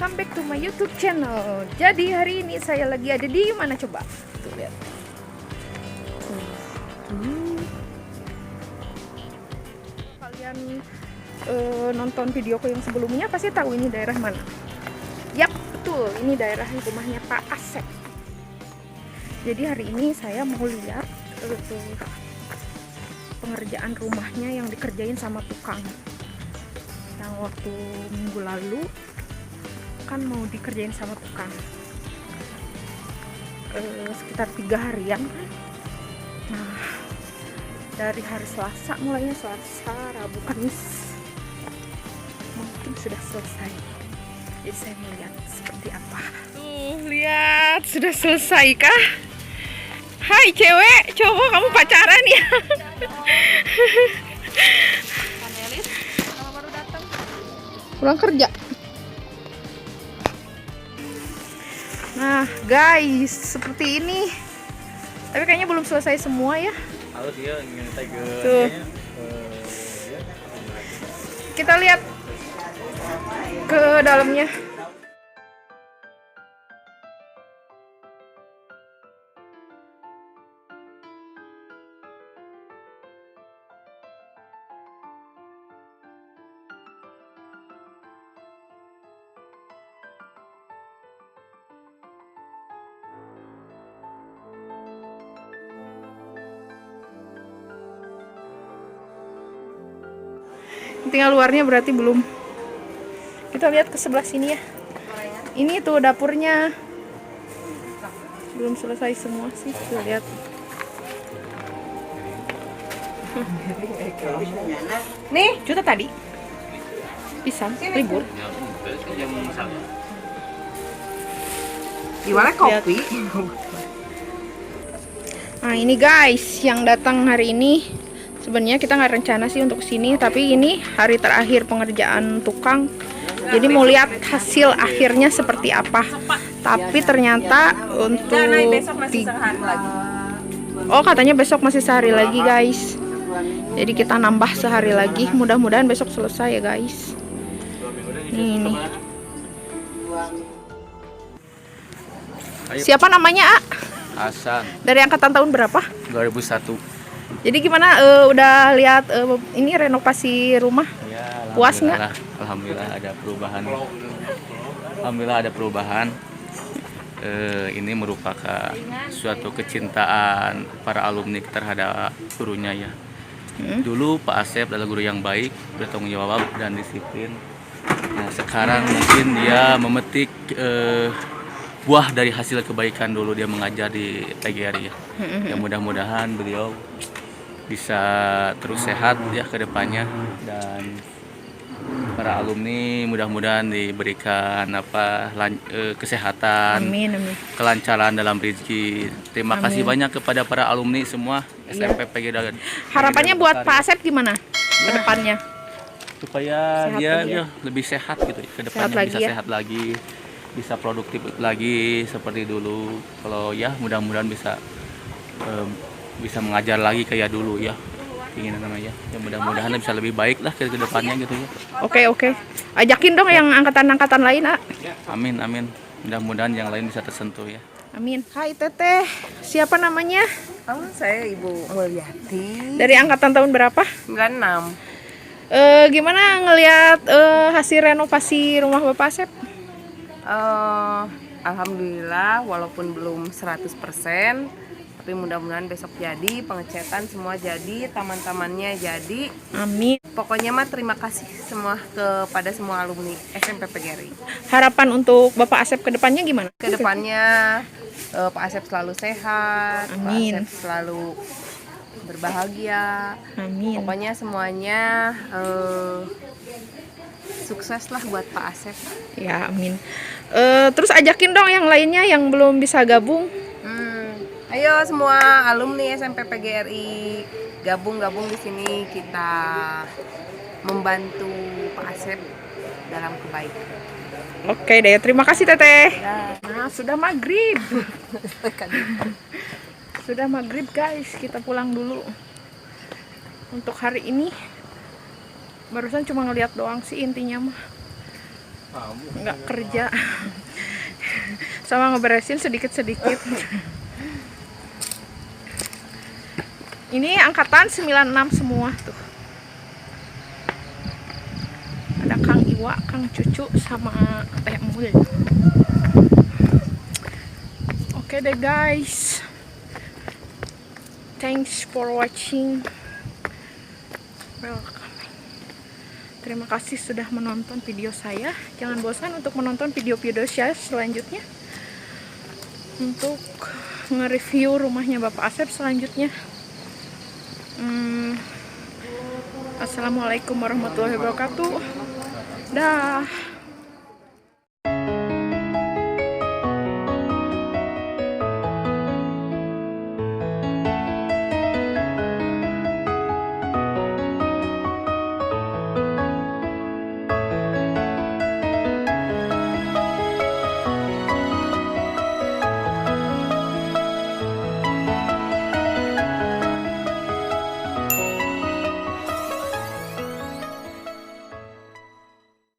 welcome back to my YouTube channel. Jadi hari ini saya lagi ada di mana coba? Tuh lihat. Kalian nonton videoku yang sebelumnya pasti tahu ini daerah mana. Yap, betul. Ini daerah rumahnya Pak Asep. Jadi hari ini saya mau lihat pengerjaan rumahnya yang dikerjain sama tukang. Yang waktu minggu lalu kan mau dikerjain sama tukang sekitar 3 harian. Nah, dari hari Selasa, mulainya Selasa, Rabu, Kamis mungkin sudah selesai. Jadi saya mau lihat seperti apa. Tuh, lihat sudah selesai kah? Hai cewek, cowok, kamu pacaran ya? Panelis, kalau baru datang pulang kerja. Nah guys, seperti ini. Tapi kayaknya belum selesai semua ya. Halo dia minta ke. Tuh. Kita lihat ke dalamnya. Tinggal luarnya berarti belum. Kita lihat ke sebelah sini ya. Ini tuh dapurnya belum selesai semua sih. Tuh lihat. Nih, juta tadi. Pisang libur. Gimana kopi? Nah ini guys, yang datang hari ini. Sebenarnya kita nggak rencana sih untuk kesini, tapi ini hari terakhir pengerjaan tukang. Jadi mau lihat hasil akhirnya seperti apa. Tapi ternyata untuk oh katanya besok masih sehari lagi guys. Jadi kita nambah sehari lagi. Mudah-mudahan besok selesai ya guys. Ini. Siapa namanya, A? Hasan. Dari angkatan tahun berapa? 2001. Jadi gimana, udah lihat ini renovasi rumah? Ya, puas nggak? Alhamdulillah ada perubahan. Alhamdulillah ada perubahan. Ini merupakan suatu kecintaan para alumni terhadap gurunya ya. Dulu Pak Asep adalah guru yang baik, bertanggung jawab dan disiplin. Nah, sekarang mungkin dia memetik buah dari hasil kebaikan dulu dia mengajar di PGRI ya. Ya mudah-mudahan beliau bisa terus sehat ya ke depannya, dan para alumni mudah-mudahan diberikan kesehatan, Amin, amin. kelancaran dalam rezeki. Terima kasih banyak kepada para alumni semua SMP PGRI. Harapannya buat Pak Asep gimana ke depannya? Supaya Sehat dia lagi ya? lebih sehat gitu ke depannya, Sehat bisa lagi ya? sehat lagi, bisa produktif lagi seperti dulu. Kalau ya mudah-mudahan bisa mengajar lagi kayak dulu ya, keinginan namanya ya, mudah-mudahan bisa lebih baik lah ke depannya gitu ya. Oke. Ajakin dong yang angkatan-angkatan lain, A. Amin, mudah-mudahan yang lain bisa tersentuh ya. Amin. Hai Teteh, siapa namanya? Oh, saya Ibu Mulyati. Dari angkatan tahun berapa? 96. Gimana ngelihat hasil renovasi rumah Bapak Asep? Alhamdulillah walaupun belum 100%, tapi mudah-mudahan besok jadi, pengecatan semua jadi, taman-tamannya jadi. Amin. Pokoknya mah terima kasih semua kepada semua alumni SMP PGRI. Harapan untuk Bapak Asep ke depannya gimana? Kedepannya Pak Asep selalu sehat, Amin. Pak Asep selalu berbahagia. Amin. Pokoknya semuanya sukses lah buat Pak Asep. Ya, amin. Terus ajakin dong yang lainnya yang belum bisa gabung. Ayo semua alumni SMP PGRI gabung di sini, kita membantu Pak Asep dalam kebaikan. Oke deh, terima kasih Teteh. Ya. Nah, sudah maghrib. Sudah maghrib guys, kita pulang dulu. Untuk hari ini barusan cuma ngeliat doang sih intinya mah. nggak kerja sama ngeberesin sedikit-sedikit. Ini angkatan 96 semua tuh. Ada Kang Iwa, Kang Cucu, sama Teh Mul. Oke deh guys, thanks for watching. Welcome. Terima kasih sudah menonton video saya. Jangan bosan untuk menonton video-video saya selanjutnya, untuk nge-review rumahnya Bapak Asep selanjutnya. Assalamualaikum warahmatullahi wabarakatuh. Dah.